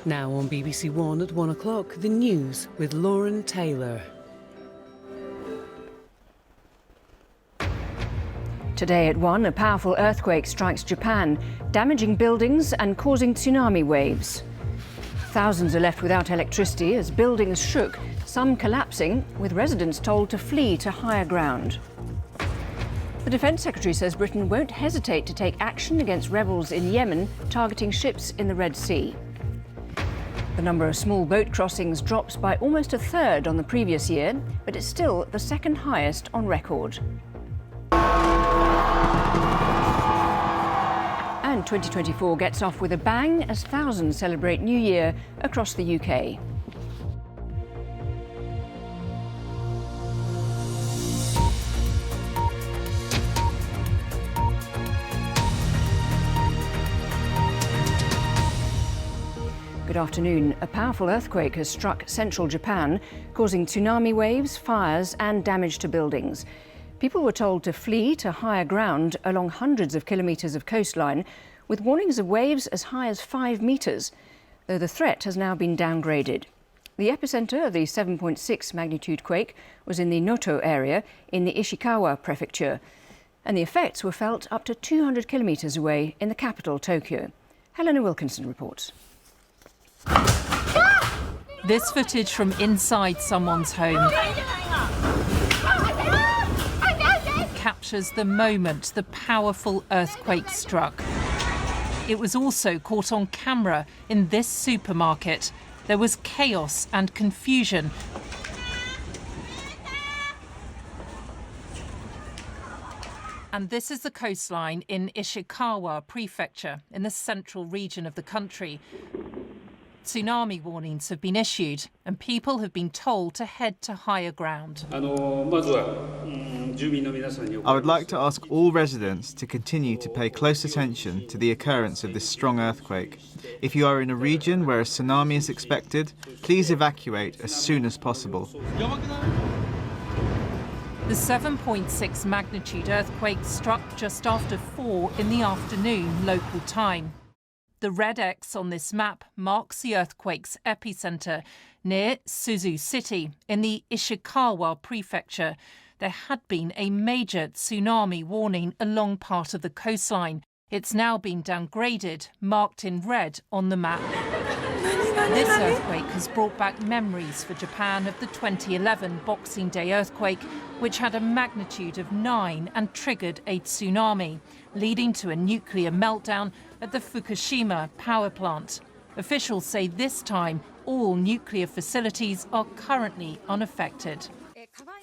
Now on BBC One at 1 o'clock, the news with Lauren Taylor. Today at 1, a powerful earthquake strikes Japan, damaging buildings and causing tsunami waves. Thousands are left without electricity as buildings shook, some collapsing, with residents told to flee to higher ground. The Defence Secretary says Britain won't hesitate to take action against rebels in Yemen targeting ships in the Red Sea. The number of small boat crossings drops by almost a third on the previous year, but it's still the second highest on record. And 2024 gets off with a bang as thousands celebrate New Year across the UK. Good afternoon. A powerful earthquake has struck central Japan, causing tsunami waves, fires and damage to buildings. People were told to flee to higher ground along hundreds of kilometres of coastline, with warnings of waves as high as 5 metres, though the threat has now been downgraded. The epicentre of the 7.6 magnitude quake was in the Noto area in the Ishikawa prefecture, and the effects were felt up to 200 kilometres away in the capital, Tokyo. Helena Wilkinson reports. This footage from inside someone's home captures the moment the powerful earthquake struck. It was also caught on camera in this supermarket. There was chaos and confusion. And this is the coastline in Ishikawa prefecture in the central region of the country. Tsunami warnings have been issued and people have been told to head to higher ground. I would like to ask all residents to continue to pay close attention to the occurrence of this strong earthquake. If you are in a region where a tsunami is expected, please evacuate as soon as possible. The 7.6 magnitude earthquake struck just after 4 in the afternoon local time. The red X on this map marks the earthquake's epicentre near Suzu City in the Ishikawa prefecture. There had been a major tsunami warning along part of the coastline. It's now been downgraded, marked in red on the map. This earthquake has brought back memories for Japan of the 2011 Boxing Day earthquake, which had a magnitude of 9 and triggered a tsunami, leading to a nuclear meltdown at the Fukushima power plant. Officials say this time all nuclear facilities are currently unaffected.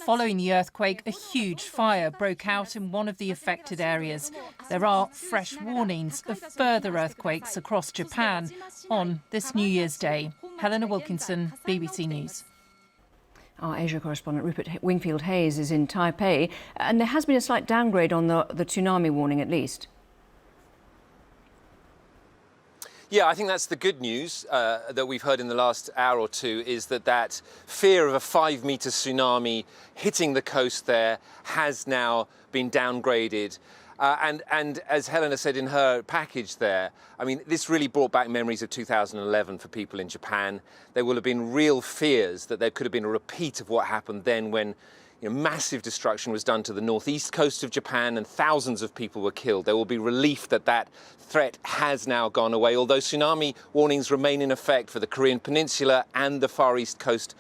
Following the earthquake, a huge fire broke out in one of the affected areas. There are fresh warnings of further earthquakes across Japan on this New Year's Day. Helena Wilkinson, BBC News. Our Asia correspondent Rupert Wingfield Hayes is in Taipei, and there has been a slight downgrade on the tsunami warning at least. Yeah, I think that's the good news that we've heard in the last hour or two, is that fear of a 5-metre tsunami hitting the coast there has now been downgraded. And as Helena said in her package there, I mean, this really brought back memories of 2011 for people in Japan. There will have been real fears that there could have been a repeat of what happened then when massive destruction was done to the northeast coast of Japan and thousands of people were killed. There will be relief that that threat has now gone away, although tsunami warnings remain in effect for the Korean Peninsula and the far east coast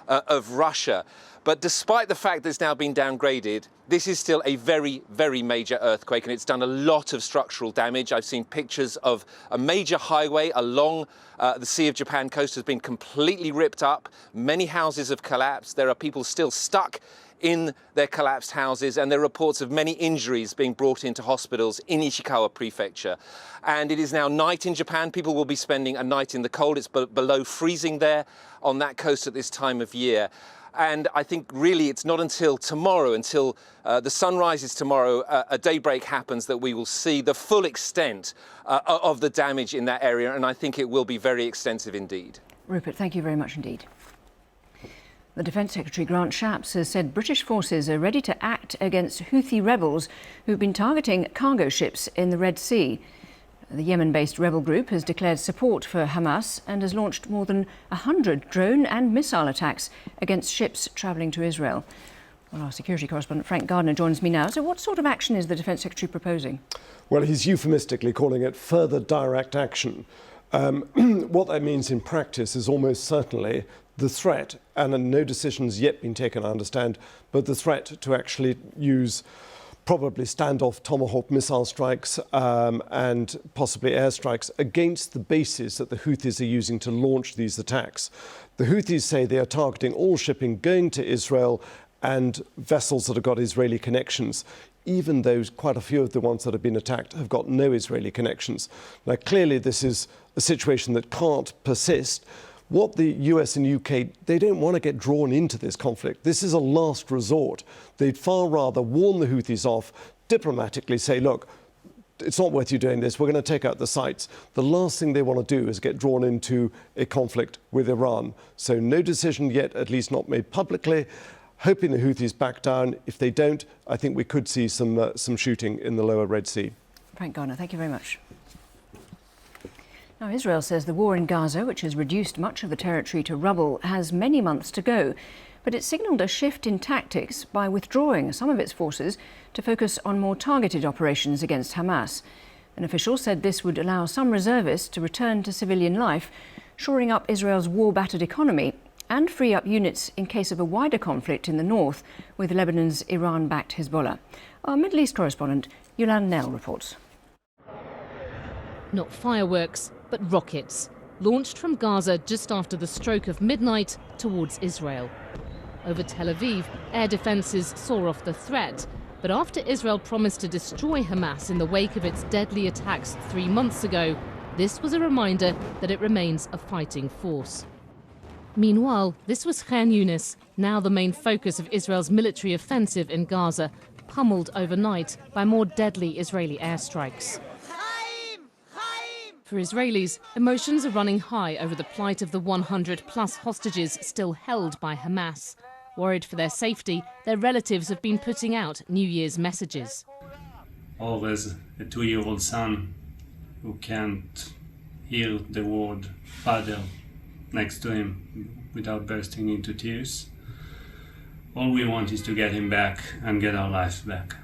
of Russia. But despite the fact that it's now been downgraded, this is still a very, very major earthquake, and it's done a lot of structural damage. I've seen pictures of a major highway along the Sea of Japan coast has been completely ripped up. Many houses have collapsed. There are people still stuck in their collapsed houses, and there are reports of many injuries being brought into hospitals in Ishikawa prefecture. And it is now night in Japan. People will be spending a night in the cold. It's below freezing there on that coast at this time of year. And I think really it's not until tomorrow, until the sun rises tomorrow, a daybreak happens, that we will see the full extent of the damage in that area. And I think it will be very extensive indeed. Rupert, thank you very much indeed. The Defence Secretary Grant Shapps has said British forces are ready to act against Houthi rebels who've been targeting cargo ships in the Red Sea. The Yemen-based rebel group has declared support for Hamas and has launched more than 100 drone and missile attacks against ships travelling to Israel. Well, our security correspondent Frank Gardner joins me now. So what sort of action is the Defence Secretary proposing? Well, he's euphemistically calling it further direct action. What that means in practice is almost certainly the threat, and no decisions yet been taken, I understand, but the threat to actually use probably standoff Tomahawk missile strikes and possibly airstrikes against the bases that the Houthis are using to launch these attacks. The Houthis say they are targeting all shipping going to Israel and vessels that have got Israeli connections, even though quite a few of the ones that have been attacked have got no Israeli connections. Now, clearly, this is a situation that can't persist. What the US and UK, they don't want to get drawn into this conflict. This is a last resort. They'd far rather warn the Houthis off, diplomatically say, look, it's not worth you doing this, we're going to take out the sites. The last thing they want to do is get drawn into a conflict with Iran. So no decision yet, at least not made publicly. Hoping the Houthis back down. If they don't, I think we could see some shooting in the lower Red Sea. Frank Gardner, thank you very much. Now, Israel says the war in Gaza, which has reduced much of the territory to rubble, has many months to go. But it signalled a shift in tactics by withdrawing some of its forces to focus on more targeted operations against Hamas. An official said this would allow some reservists to return to civilian life, shoring up Israel's war-battered economy and free up units in case of a wider conflict in the north with Lebanon's Iran-backed Hezbollah. Our Middle East correspondent, Yolande Nell, reports. Not fireworks, but rockets, launched from Gaza just after the stroke of midnight towards Israel. Over Tel Aviv, air defences saw off the threat, but after Israel promised to destroy Hamas in the wake of its deadly attacks 3 months ago, this was a reminder that it remains a fighting force. Meanwhile, this was Khan Yunis, now the main focus of Israel's military offensive in Gaza, pummeled overnight by more deadly Israeli airstrikes. For Israelis, emotions are running high over the plight of the 100-plus hostages still held by Hamas. Worried for their safety, their relatives have been putting out New Year's messages. Always a 2-year-old son who can't hear the word father next to him without bursting into tears. All we want is to get him back and get our lives back.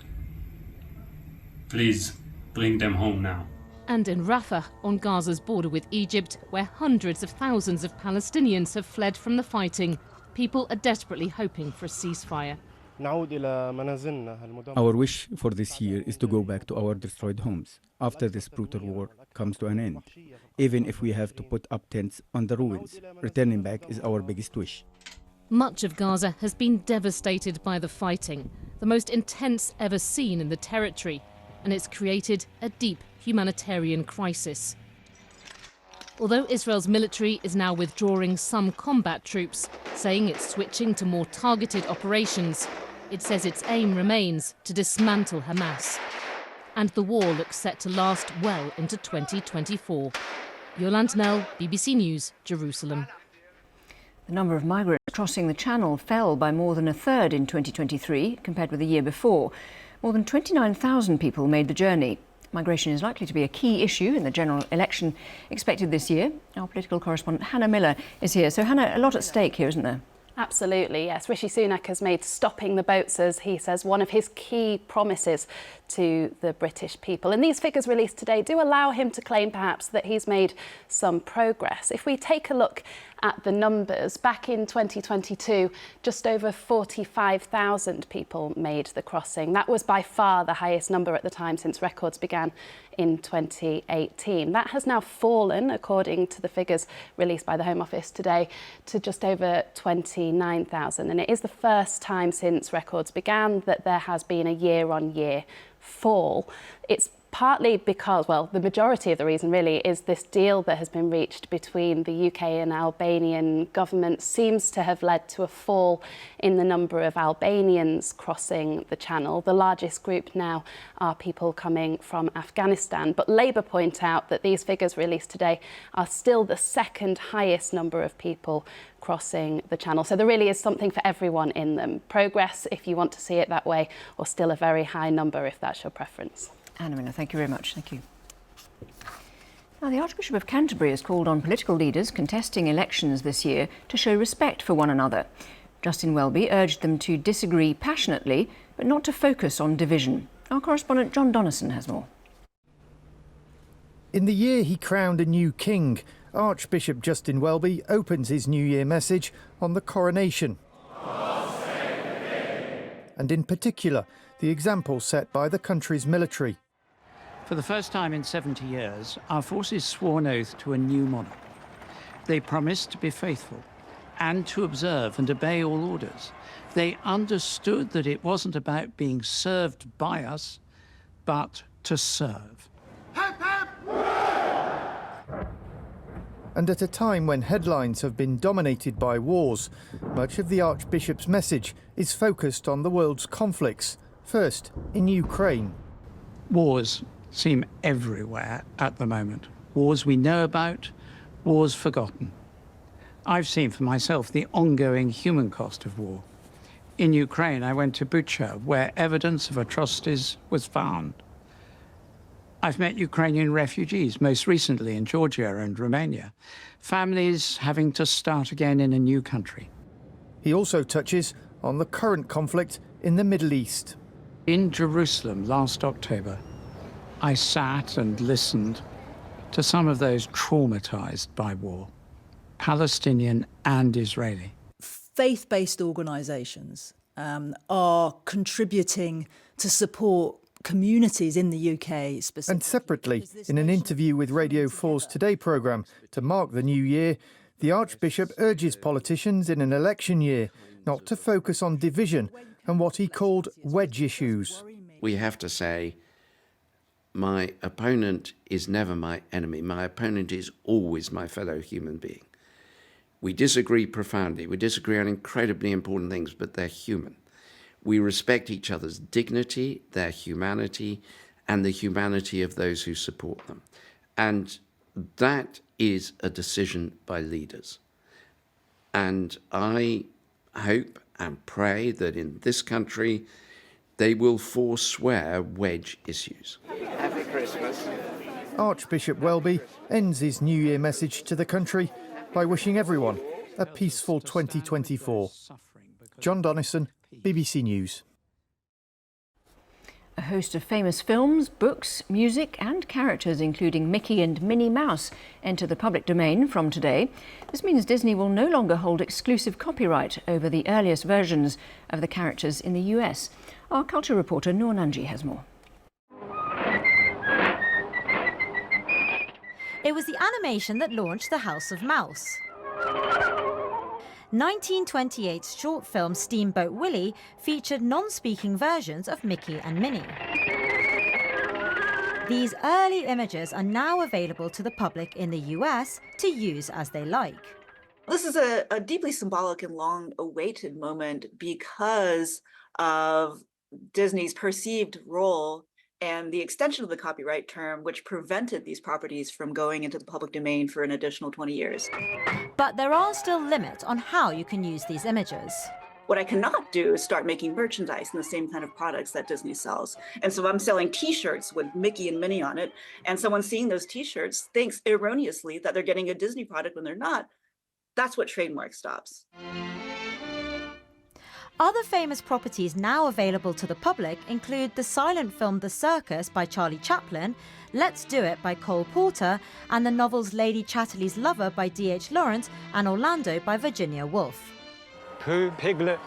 Please bring them home now. And in Rafah, on Gaza's border with Egypt, where hundreds of thousands of Palestinians have fled from the fighting, people are desperately hoping for a ceasefire. Our wish for this year is to go back to our destroyed homes after this brutal war comes to an end. Even if we have to put up tents on the ruins, returning back is our biggest wish. Much of Gaza has been devastated by the fighting, the most intense ever seen in the territory, and it's created a deep humanitarian crisis. Although Israel's military is now withdrawing some combat troops, saying it's switching to more targeted operations, it says its aim remains to dismantle Hamas. And the war looks set to last well into 2024. Yolande Nell, BBC News, Jerusalem. The number of migrants crossing the Channel fell by more than a third in 2023 compared with the year before. More than 29,000 people made the journey. Migration is likely to be a key issue in the general election expected this year. Our political correspondent Hannah Miller is here. So Hannah, a lot at stake here, isn't there? Absolutely, yes. Rishi Sunak has made stopping the boats, as he says, one of his key promises to the British people. And these figures released today do allow him to claim perhaps that he's made some progress. If we take a look at the numbers, back in 2022, just over 45,000 people made the crossing. That was by far the highest number at the time since records began in 2018. That has now fallen, according to the figures released by the Home Office today, to just over 29,000. And it is the first time since records began that there has been a year-on-year fall. It's partly because, well, the majority of the reason really is this deal that has been reached between the UK and Albanian government seems to have led to a fall in the number of Albanians crossing the Channel. The largest group now are people coming from Afghanistan. But Labour point out that these figures released today are still the second highest number of people crossing the Channel. So there really is something for everyone in them. Progress, if you want to see it that way, or still a very high number if that's your preference. Anna Miller, thank you very much. Thank you. Now, the Archbishop of Canterbury has called on political leaders contesting elections this year to show respect for one another. Justin Welby urged them to disagree passionately, but not to focus on division. Our correspondent John Donnison has more. In the year he crowned a new king, Archbishop Justin Welby opens his New Year message on the coronation. And in particular, the example set by the country's military. For the first time in 70 years, our forces swore an oath to a new monarch. They promised to be faithful and to observe and obey all orders. They understood that it wasn't about being served by us, but to serve. And at a time when headlines have been dominated by wars, much of the Archbishop's message is focused on the world's conflicts, first in Ukraine. Wars seem everywhere at the moment. Wars we know about, wars forgotten. I've seen for myself the ongoing human cost of war. In Ukraine, I went to Bucha, where evidence of atrocities was found. I've met Ukrainian refugees, most recently in Georgia and Romania, families having to start again in a new country. He also touches on the current conflict in the Middle East. In Jerusalem last October, I sat and listened to some of those traumatized by war, Palestinian and Israeli. Faith-based organisations are contributing to support communities in the UK specifically. And separately, in an interview with Radio 4's Today programme to mark the new year, the Archbishop urges politicians in an election year not to focus on division and what he called wedge issues. We have to say, my opponent is never my enemy. My opponent is always my fellow human being. We disagree profoundly. We disagree on incredibly important things, but they're human. We respect each other's dignity, their humanity, and the humanity of those who support them. And that is a decision by leaders. And I hope and pray that in this country, they will forswear wedge issues. Happy Christmas. Archbishop Welby ends his New Year message to the country by wishing everyone a peaceful 2024. John Donnison, BBC News. A host of famous films, books, music and characters, including Mickey and Minnie Mouse, enter the public domain from today. This means Disney will no longer hold exclusive copyright over the earliest versions of the characters in the US. Our culture reporter Noor Nanji has more. It was the animation that launched the House of Mouse. 1928's short film Steamboat Willie featured non-speaking versions of Mickey and Minnie. These early images are now available to the public in the US to use as they like. This is a deeply symbolic and long-awaited moment because of Disney's perceived role and the extension of the copyright term, which prevented these properties from going into the public domain for an additional 20 years. But there are still limits on how you can use these images. What I cannot do is start making merchandise in the same kind of products that Disney sells. And so I'm selling T-shirts with Mickey and Minnie on it, and someone seeing those T-shirts thinks erroneously that they're getting a Disney product when they're not. That's what trademark stops. Other famous properties now available to the public include the silent film The Circus by Charlie Chaplin, Let's Do It by Cole Porter, and the novels Lady Chatterley's Lover by D.H. Lawrence and Orlando by Virginia Woolf. Pooh, Piglet,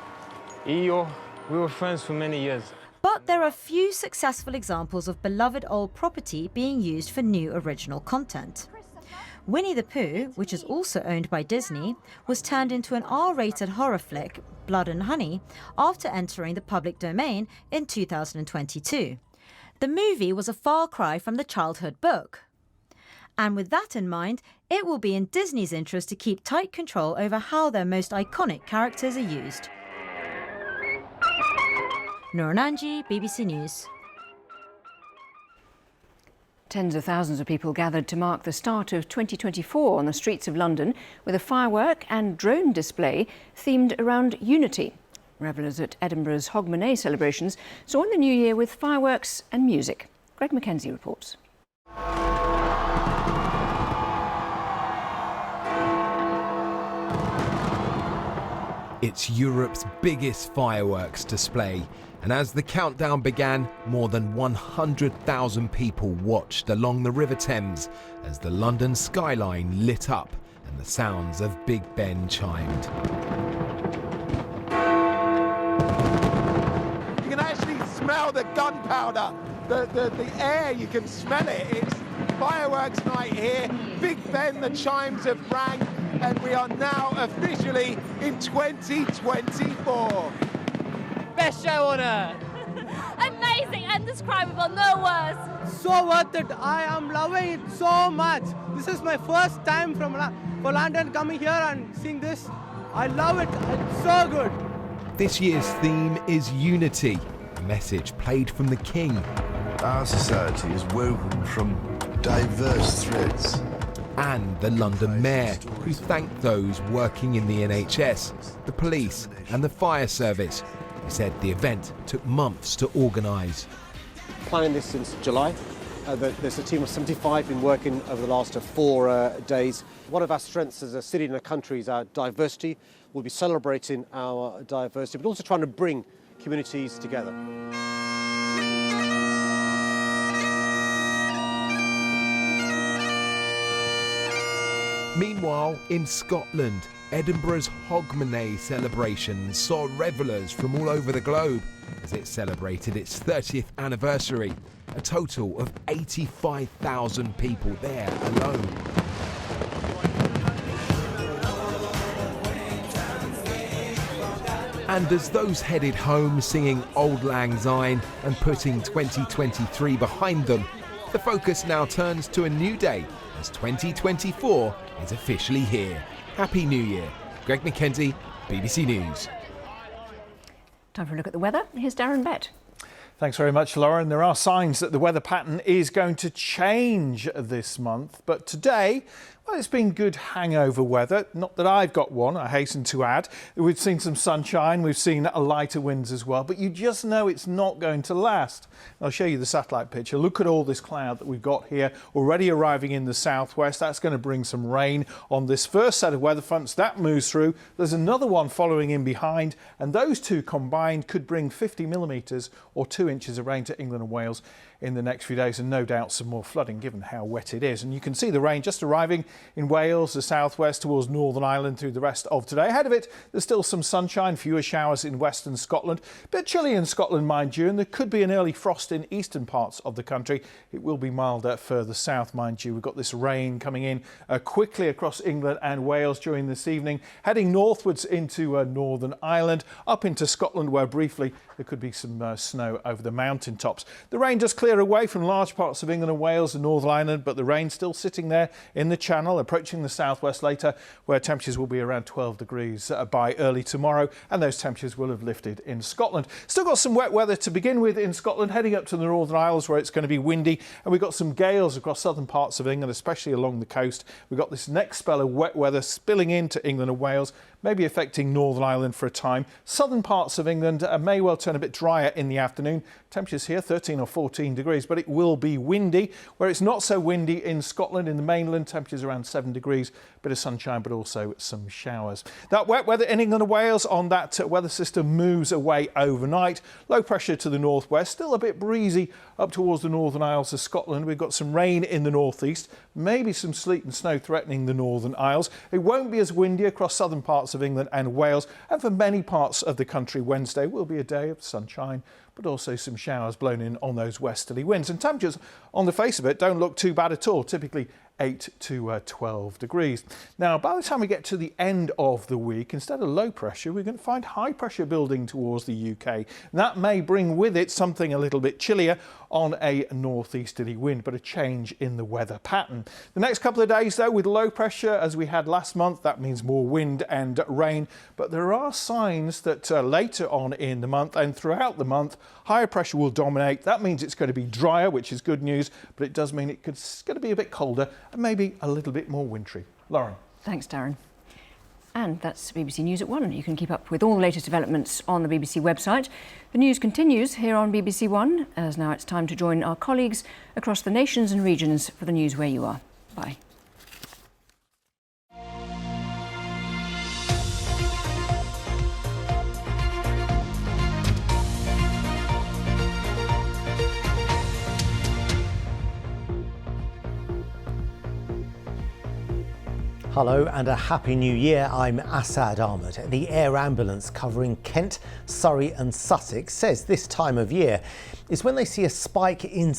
Eeyore, we were friends for many years. But there are few successful examples of beloved old property being used for new original content. Winnie the Pooh, which is also owned by Disney, was turned into an R-rated horror flick, Blood and Honey, after entering the public domain in 2022. The movie was a far cry from the childhood book. And with that in mind, it will be in Disney's interest to keep tight control over how their most iconic characters are used. Noor Nanji, BBC News. Tens of thousands of people gathered to mark the start of 2024 on the streets of London with a firework and drone display themed around unity. Revellers at Edinburgh's Hogmanay celebrations saw in the new year with fireworks and music. Greg Mackenzie reports. It's Europe's biggest fireworks display, and as the countdown began, more than 100,000 people watched along the River Thames as the London skyline lit up and the sounds of Big Ben chimed. You can actually smell the gunpowder, the air, you can smell it. It's fireworks night here, Big Ben, the chimes have rang, and we are now officially in 2024. Best show on earth. Amazing, indescribable, no words. So worth it. I am loving it so much. This is my first time for London coming here and seeing this. I love it. It's so good. This year's theme is unity, a message played from the King. Our society is woven from diverse threads. And the London Mayor, who thanked those working in the NHS, the police and the fire service. He said the event took months to organise. Planning this since July. There's a team of 75 been working over the last 4 days. One of our strengths as a city and a country is our diversity. We'll be celebrating our diversity, but also trying to bring communities together. Meanwhile, in Scotland, Edinburgh's Hogmanay celebrations saw revellers from all over the globe as it celebrated its 30th anniversary. A total of 85,000 people there alone. And as those headed home singing Auld Lang Syne and putting 2023 behind them, the focus now turns to a new day as 2024 is officially here. Happy New Year. Greg McKenzie, BBC News. Time for a look at the weather. Here's Darren Bett. Thanks very much, Lauren. There are signs that the weather pattern is going to change this month, but today, well, it's been good hangover weather. Not that I've got one, I hasten to add. We've seen some sunshine, we've seen lighter winds as well, but you just know it's not going to last. I'll show you the satellite picture. Look at all this cloud that we've got here already arriving in the southwest. That's going to bring some rain on this first set of weather fronts. That moves through. There's another one following in behind, and those two combined could bring 50 millimetres or 2 inches of rain to England and Wales in the next few days, and no doubt some more flooding given how wet it is. And you can see the rain just arriving in Wales, the southwest towards Northern Ireland through the rest of today. Ahead of it, there's still some sunshine, fewer showers in western Scotland. A bit chilly in Scotland, mind you, and there could be an early frost in eastern parts of the country. It will be milder further south, mind you. We've got this rain coming in quickly across England and Wales during this evening, heading northwards into Northern Ireland, up into Scotland, where briefly there could be some snow over the mountain tops. The rain does clear away from large parts of England and Wales and Northern Ireland, but the rain still sitting there in the Channel, approaching the southwest later, where temperatures will be around 12 degrees by early tomorrow, and those temperatures will have lifted in Scotland. Still got some wet weather to begin with in Scotland, heading up to the Northern Isles where it's going to be windy, and we've got some gales across southern parts of England, especially along the coast. We've got this next spell of wet weather spilling into England and Wales, maybe affecting Northern Ireland for a time. Southern parts of England may well turn a bit drier in the afternoon. Temperatures here 13 or 14 degrees, but it will be windy. Where it's not so windy in Scotland, in the mainland, temperatures around 7 degrees. Bit of sunshine, but also some showers. That wet weather in England and Wales on that weather system moves away overnight. Low pressure to the northwest, still a bit breezy up towards the Northern Isles of Scotland. We've got some rain in the northeast, maybe some sleet and snow threatening the Northern Isles. It won't be as windy across southern parts of England and Wales, and for many parts of the country, Wednesday will be a day of sunshine, but also some showers blown in on those westerly winds. And temperatures on the face of it don't look too bad at all, typically 8 to 12 degrees. Now, by the time we get to the end of the week, instead of low pressure, we're going to find high pressure building towards the UK. And that may bring with it something a little bit chillier on a northeasterly wind, but a change in the weather pattern. The next couple of days, though, with low pressure, as we had last month, that means more wind and rain. But there are signs that later on in the month and throughout the month, higher pressure will dominate. That means it's going to be drier, which is good news, but it does mean it's going to be a bit colder and maybe a little bit more wintry. Lauren. Thanks, Darren. And that's BBC News at 1. You can keep up with all the latest developments on the BBC website. The news continues here on BBC One, as now it's time to join our colleagues across the nations and regions for the news where you are. Bye. Hello and a happy new year. I'm Asad Ahmed. The air ambulance covering Kent, Surrey and Sussex says this time of year is when they see a spike in